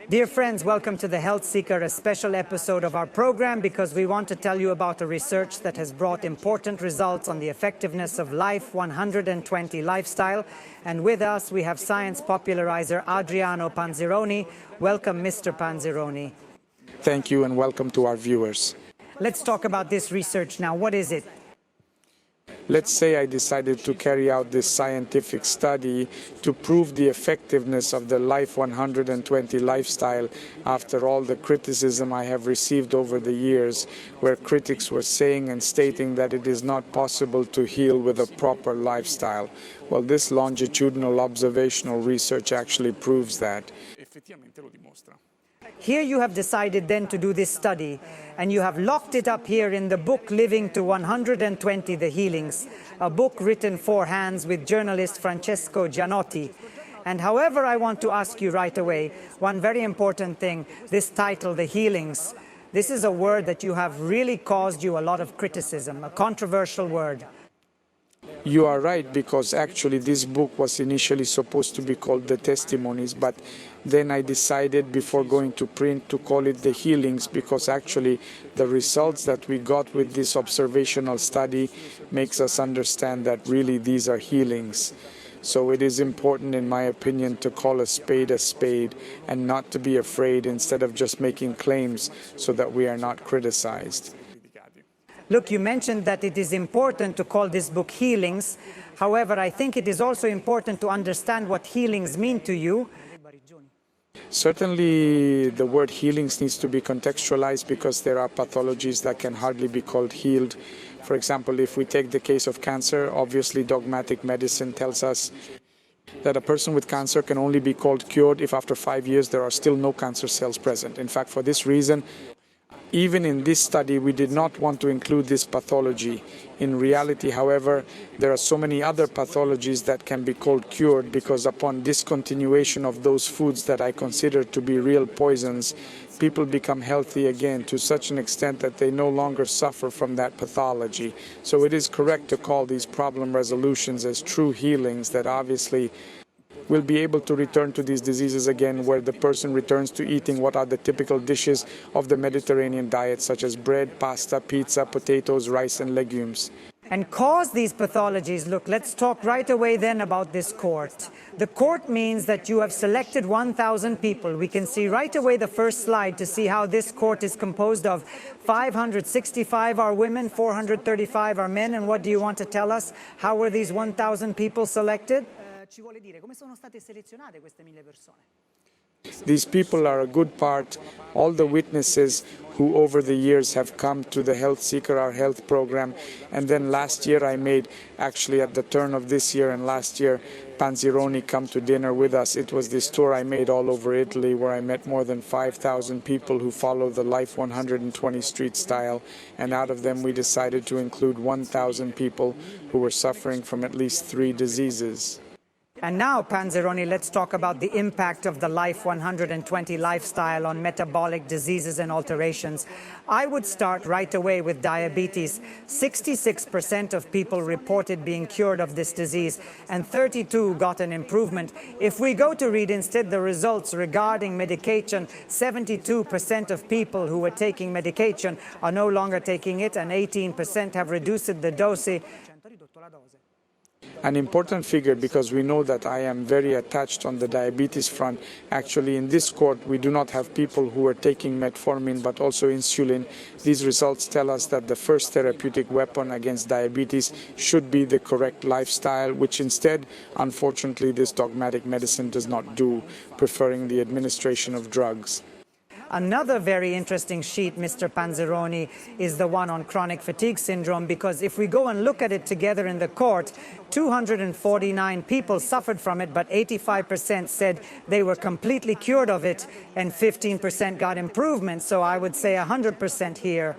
Dear friends, welcome to The Health Seeker, a special episode of our program because we want to tell you about a research that has brought important results on the effectiveness of Life 120 lifestyle. And with us, we have science popularizer Adriano Panzironi. Welcome, Mr. Panzironi. Thank you and welcome to our viewers. Let's talk about this research now. What is it? Let's say I decided to carry out this scientific study to prove the effectiveness of the Life 120 lifestyle after all the criticism I have received over the years, where critics were saying and stating that it is not possible to heal with a proper lifestyle. Well, this longitudinal observational research actually proves that. Here you have decided then to do this study, and you have locked it up here in the book Living to 120 The Healings, a book written for hands with journalist Francesco Gianotti. And however, I want to ask you right away, one very important thing, this title, The Healings, this is a word that you have really caused you a lot of criticism, a controversial word. You are right, because actually this book was initially supposed to be called The Testimonies, but then I decided before going to print to call it The Healings, because actually the results that we got with this observational study makes us understand that really these are healings. So it is important, in my opinion, to call a spade and not to be afraid instead of just making claims so that we are not criticized. Look, you mentioned that it is important to call this book Healings. However, I think it is also important to understand what healings mean to you. Certainly, the word healings needs to be contextualized because there are pathologies that can hardly be called healed. For example, if we take the case of cancer, obviously dogmatic medicine tells us that a person with cancer can only be called cured if after 5 years there are still no cancer cells present. In fact, for this reason, even in this study, we did not want to include this pathology. In reality, however, there are so many other pathologies that can be called cured because upon discontinuation of those foods that I consider to be real poisons, people become healthy again to such an extent that they no longer suffer from that pathology. So it is correct to call these problem resolutions as true healings that obviously will be able to return to these diseases again, where the person returns to eating what are the typical dishes of the Mediterranean diet, such as bread, pasta, pizza, potatoes, rice, and legumes. And cause these pathologies, look, let's talk right away then about this cohort. The cohort means that you have selected 1,000 people. We can see right away the first slide to see how this cohort is composed of. 565 are women, 435 are men. And what do you want to tell us? How were these 1,000 people selected? These people are a good part, all the witnesses who over the years have come to the Health Seeker, our health program. And then last year I made, actually at the turn of this year and last year, Panzironi come to dinner with us. It was this tour I made all over Italy where I met more than 5,000 people who follow the Life 120 street style. And out of them we decided to include 1,000 people who were suffering from at least 3 diseases. And now, Panzironi, let's talk about the impact of the Life 120 lifestyle on metabolic diseases and alterations. I would start right away with diabetes. 66% of people reported being cured of this disease, and 32 got an improvement. If we go to read instead the results regarding medication, 72% of people who were taking medication are no longer taking it, and 18% have reduced the dose. An important figure, because we know that I am very attached on the diabetes front. Actually, in this cohort, we do not have people who are taking metformin, but also insulin. These results tell us that the first therapeutic weapon against diabetes should be the correct lifestyle, which instead, unfortunately, this dogmatic medicine does not do, preferring the administration of drugs. Another very interesting sheet, Mr. Panzironi, is the one on chronic fatigue syndrome, because if we go and look at it together in the court, 249 people suffered from it, but 85% said they were completely cured of it, and 15% got improvement. So I would say 100% here.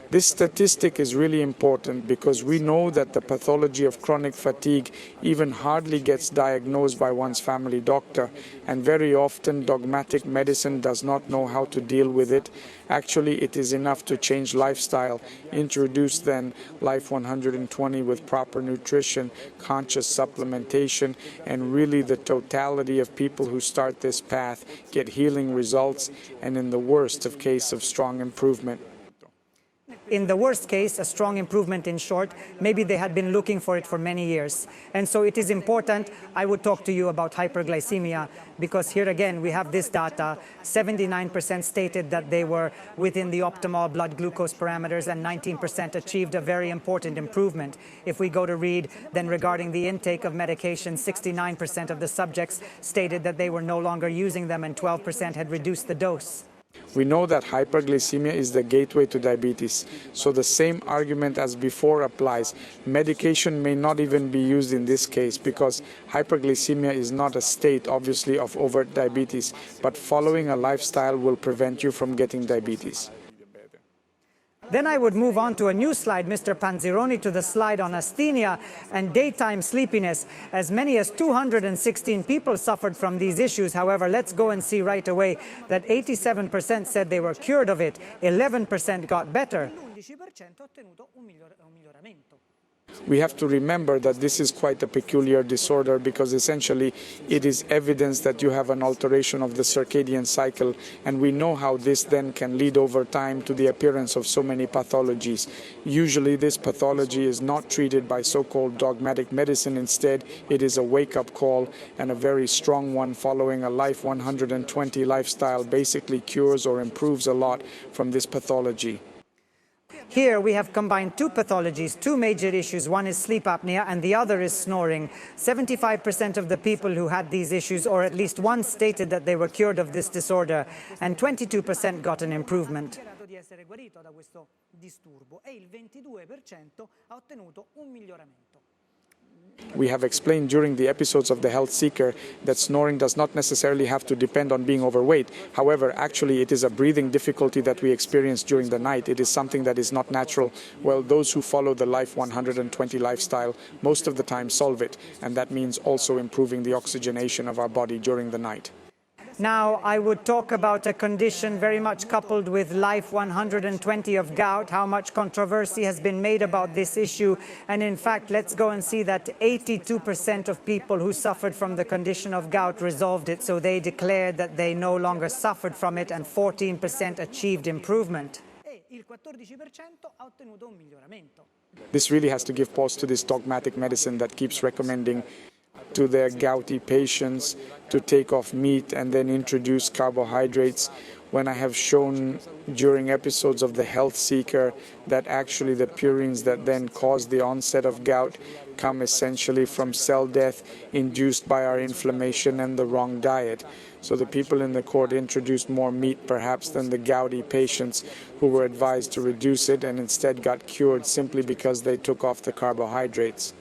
This statistic is really important because we know that the pathology of chronic fatigue even hardly gets diagnosed by one's family doctor, and very often dogmatic medicine does not know how to deal with it. Actually, it is enough to change lifestyle, introduce then Life 120 with proper nutrition, conscious supplementation, and really the totality of people who start this path get healing results, and in the worst of cases, of strong improvement. In the worst case, a strong improvement in short. Maybe they had been looking for it for many years. And so it is important. I would talk to you about hyperglycemia, because here again we have this data. 79% stated that they were within the optimal blood glucose parameters, and 19% achieved a very important improvement. If we go to read then regarding the intake of medication, 69% of the subjects stated that they were no longer using them, and 12% had reduced the dose. We know that hyperglycemia is the gateway to diabetes, so the same argument as before applies. Medication may not even be used in this case because hyperglycemia is not a state, obviously, of overt diabetes, but following a lifestyle will prevent you from getting diabetes. Then I would move on to a new slide, Mr. Panzironi, to the slide on asthenia and daytime sleepiness. As many as 216 people suffered from these issues. However, let's go and see right away that 87% said they were cured of it, 11% got better. We have to remember that this is quite a peculiar disorder because essentially it is evidence that you have an alteration of the circadian cycle, and we know how this then can lead over time to the appearance of so many pathologies. Usually this pathology is not treated by so-called dogmatic medicine. Instead, it is a wake-up call, and a very strong one following a Life 120 lifestyle basically cures or improves a lot from this pathology. Here we have combined two pathologies, two major issues. One is sleep apnea and the other is snoring. 75% of the people who had these issues, or at least one, stated that they were cured of this disorder, and 22% got an improvement. We have explained during the episodes of The Health Seeker that snoring does not necessarily have to depend on being overweight. However, actually it is a breathing difficulty that we experience during the night. It is something that is not natural. Well, those who follow the Life 120 lifestyle most of the time solve it, and that means also improving the oxygenation of our body during the night. Now, I would talk about a condition very much coupled with Life 120 of gout, how much controversy has been made about this issue. And in fact, let's go and see that 82% of people who suffered from the condition of gout resolved it. So they declared that they no longer suffered from it, and 14% achieved improvement. This really has to give pause to this dogmatic medicine that keeps recommending to their gouty patients to take off meat and then introduce carbohydrates, when I have shown during episodes of The Health Seeker that actually the purines that then cause the onset of gout come essentially from cell death induced by our inflammation and the wrong diet. So the people in the court introduced more meat perhaps than the gouty patients who were advised to reduce it and instead got cured simply because they took off the carbohydrates.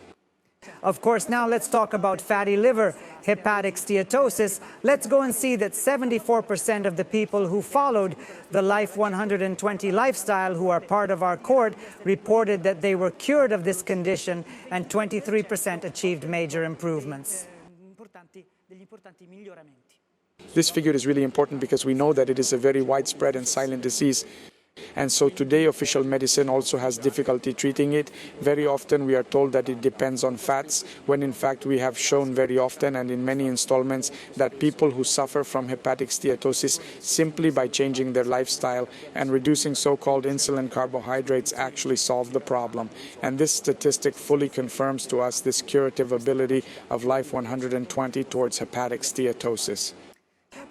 Of course, now let's talk about fatty liver, hepatic steatosis. Let's go and see that 74% of the people who followed the Life 120 lifestyle, who are part of our court, reported that they were cured of this condition, and 23% achieved major improvements. This figure is really important because we know that it is a very widespread and silent disease. And so today official medicine also has difficulty treating it. Very often we are told that it depends on fats, when in fact we have shown very often and in many installments that people who suffer from hepatic steatosis, simply by changing their lifestyle and reducing so-called insulin carbohydrates, actually solve the problem. And this statistic fully confirms to us this curative ability of Life 120 towards hepatic steatosis.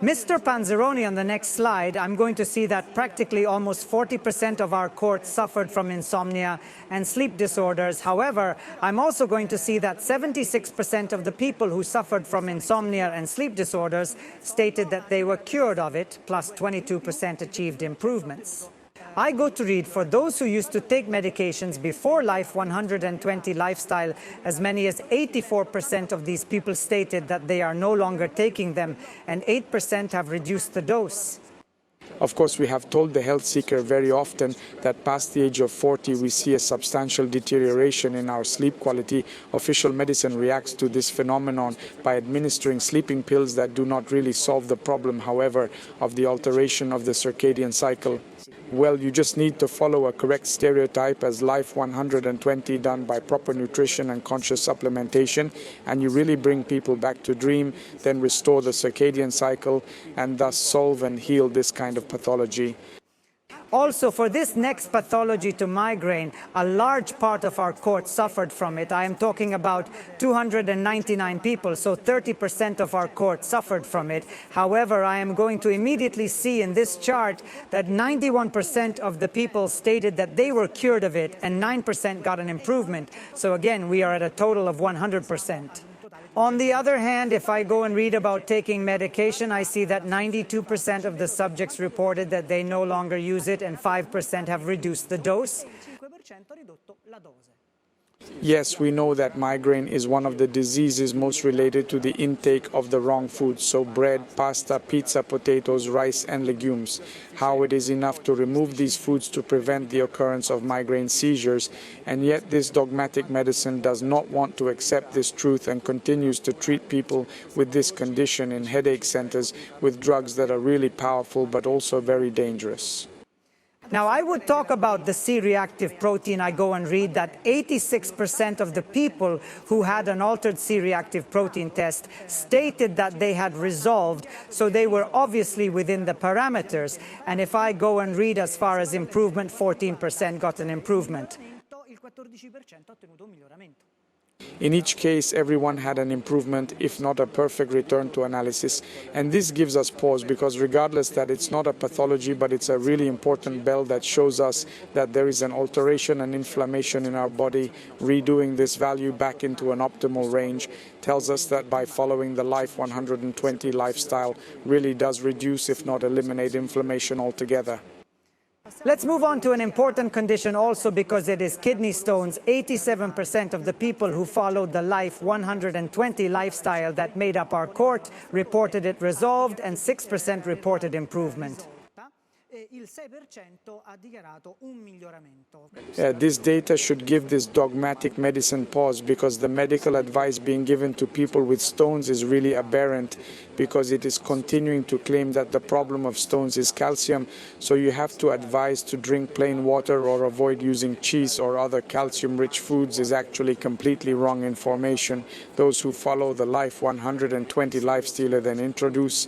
Mr. Panzironi, on the next slide, I'm going to see that practically almost 40% of our court suffered from insomnia and sleep disorders. However, I'm also going to see that 76% of the people who suffered from insomnia and sleep disorders stated that they were cured of it, plus 22% achieved improvements. I go to read, for those who used to take medications before Life 120 lifestyle, as many as 84% of these people stated that they are no longer taking them, and 8% have reduced the dose. Of course, we have told the health seeker very often that past the age of 40 we see a substantial deterioration in our sleep quality. Official medicine reacts to this phenomenon by administering sleeping pills that do not really solve the problem, however, of the alteration of the circadian cycle. Well, you just need to follow a correct stereotype as Life 120 done by proper nutrition and conscious supplementation, and you really bring people back to dream, then restore the circadian cycle, and thus solve and heal this kind of pathology. Also, for this next pathology to migraine, a large part of our court suffered from it. I am talking about 299 people, so 30% of our court suffered from it. However, I am going to immediately see in this chart that 91% of the people stated that they were cured of it and 9% got an improvement. So again, we are at a total of 100%. On the other hand, if I go and read about taking medication, I see that 92% of the subjects reported that they no longer use it and 5% have reduced the dose. Yes, we know that migraine is one of the diseases most related to the intake of the wrong foods, so bread, pasta, pizza, potatoes, rice and legumes. How it is enough to remove these foods to prevent the occurrence of migraine seizures, and yet this dogmatic medicine does not want to accept this truth and continues to treat people with this condition in headache centers with drugs that are really powerful but also very dangerous. Now, I would talk about the C-reactive protein. I go and read that 86% of the people who had an altered C-reactive protein test stated that they had resolved, so they were obviously within the parameters. And if I go and read as far as improvement, 14% got an improvement. In each case, everyone had an improvement, if not a perfect return to analysis. And this gives us pause because regardless that it's not a pathology, but it's a really important bell that shows us that there is an alteration and inflammation in our body, redoing this value back into an optimal range tells us that by following the Life 120 lifestyle really does reduce, if not eliminate, inflammation altogether. Let's move on to an important condition also because it is kidney stones. 87% of the people who followed the Life 120 lifestyle that made up our court reported it resolved and 6% reported improvement. This data should give this dogmatic medicine pause because the medical advice being given to people with stones is really aberrant because it is continuing to claim that the problem of stones is calcium, so you have to advise to drink plain water or avoid using cheese or other calcium-rich foods is actually completely wrong information. Those who follow the Life 120 lifestyle then introduce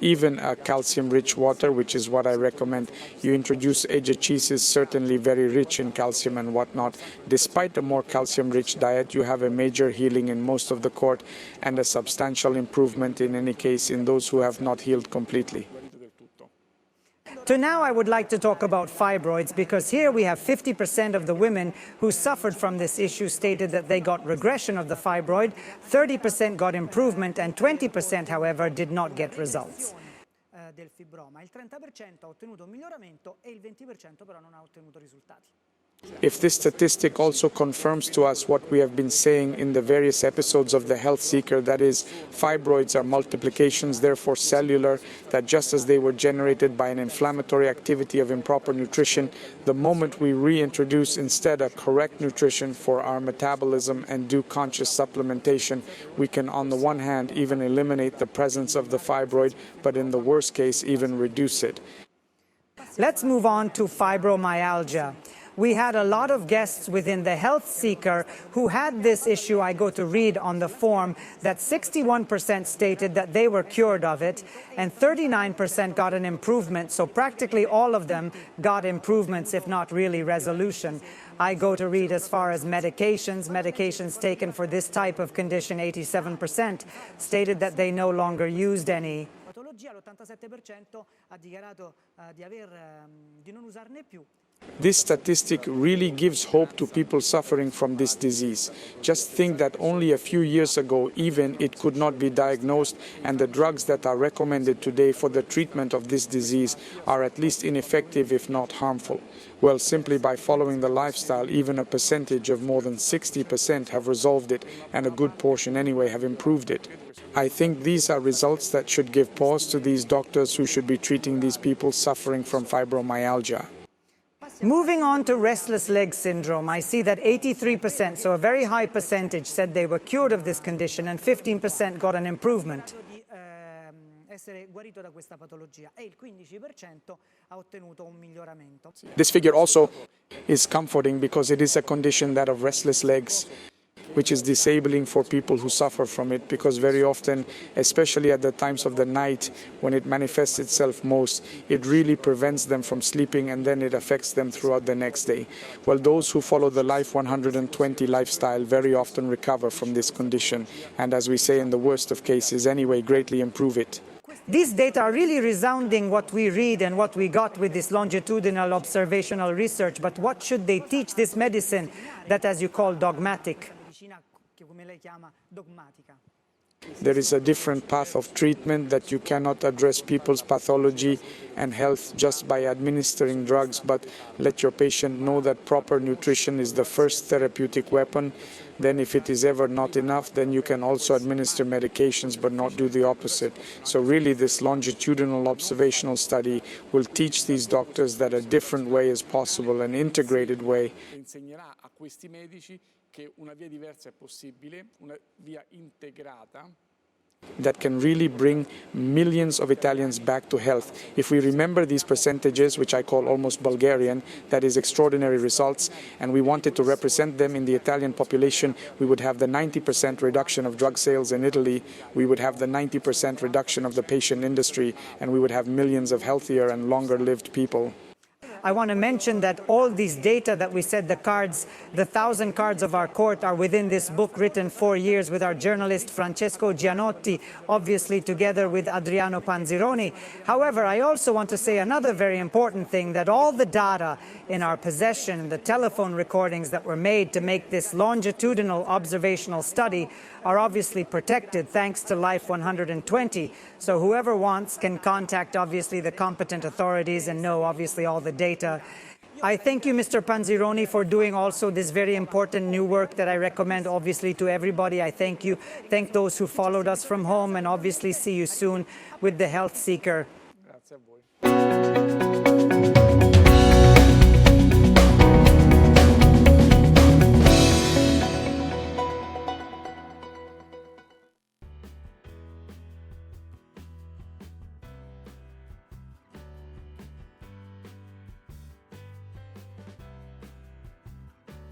even a calcium-rich water, which is what I recommend. You introduce aged cheese is certainly very rich in calcium and whatnot. Despite a more calcium-rich diet, you have a major healing in most of the court and a substantial improvement in any case in those who have not healed completely. So now I would like to talk about fibroids because here we have 50% of the women who suffered from this issue stated that they got regression of the fibroid, 30% got improvement, and 20%, however, did not get results. Del fibroma. Il 30% ha ottenuto miglioramento e il 20% però non ha ottenuto risultati. If this statistic also confirms to us what we have been saying in the various episodes of The Health Seeker, that is, fibroids are multiplications, therefore cellular, that just as they were generated by an inflammatory activity of improper nutrition, the moment we reintroduce instead a correct nutrition for our metabolism and do conscious supplementation, we can on the one hand even eliminate the presence of the fibroid, but in the worst case even reduce it. Let's move on to fibromyalgia. We had a lot of guests within the Health Seeker who had this issue. I go to read on the form that 61% stated that they were cured of it and 39% got an improvement. So practically all of them got improvements, if not really resolution. I go to read as far as medications taken for this type of condition, 87% stated that they no longer used any. L'87% ha dichiarato di non usarne più This statistic really gives hope to people suffering from this disease. Just think that only a few years ago even it could not be diagnosed, and the drugs that are recommended today for the treatment of this disease are at least ineffective if not harmful. Well, simply by following the lifestyle, even a percentage of more than 60% have resolved it, and a good portion anyway have improved it. I think these are results that should give pause to these doctors who should be treating these people suffering from fibromyalgia. Moving on to restless leg syndrome, I see that 83%, so a very high percentage, said they were cured of this condition and 15% got an improvement. This figure also is comforting because it is a condition, that of restless legs, which is disabling for people who suffer from it, because very often, especially at the times of the night when it manifests itself most, it really prevents them from sleeping, and then it affects them throughout the next day. Well, those who follow the Life 120 lifestyle very often recover from this condition, and as we say, in the worst of cases anyway, greatly improve it. These data are really resounding what we read and what we got with this longitudinal observational research, but what should they teach this medicine that, as you call, dogmatic? There is a different path of treatment, that you cannot address people's pathology and health just by administering drugs, but let your patient know that proper nutrition is the first therapeutic weapon. Then if it is ever not enough, then you can also administer medications but not do the opposite. So really this longitudinal observational study will teach these doctors that a different way is possible, an integrated way. Che una via diversa è possibile, una via integrata, that can really bring millions of Italians back to health. If we remember these percentages, which I call almost Bulgarian, that is extraordinary results, and we wanted to represent them in the Italian population, we would have the 90% reduction of drug sales in Italy, we would have the 90% reduction of the patient industry, and we would have millions of healthier and longer-lived people. I want to mention that all these data that we said, the 1,000 cards of our court, are within this book written 4 years with our journalist Francesco Gianotti, obviously together with Adriano Panzironi. However, I also want to say another very important thing, that all the data in our possession, the telephone recordings that were made to make this longitudinal observational study, are obviously protected thanks to Life 120. So whoever wants can contact obviously the competent authorities and know obviously all the data. I thank you, Mr. Panzironi, for doing also this very important new work that I recommend obviously to everybody. I thank you. Thank those who followed us from home, and obviously see you soon with the Health Seeker. Grazie a voi.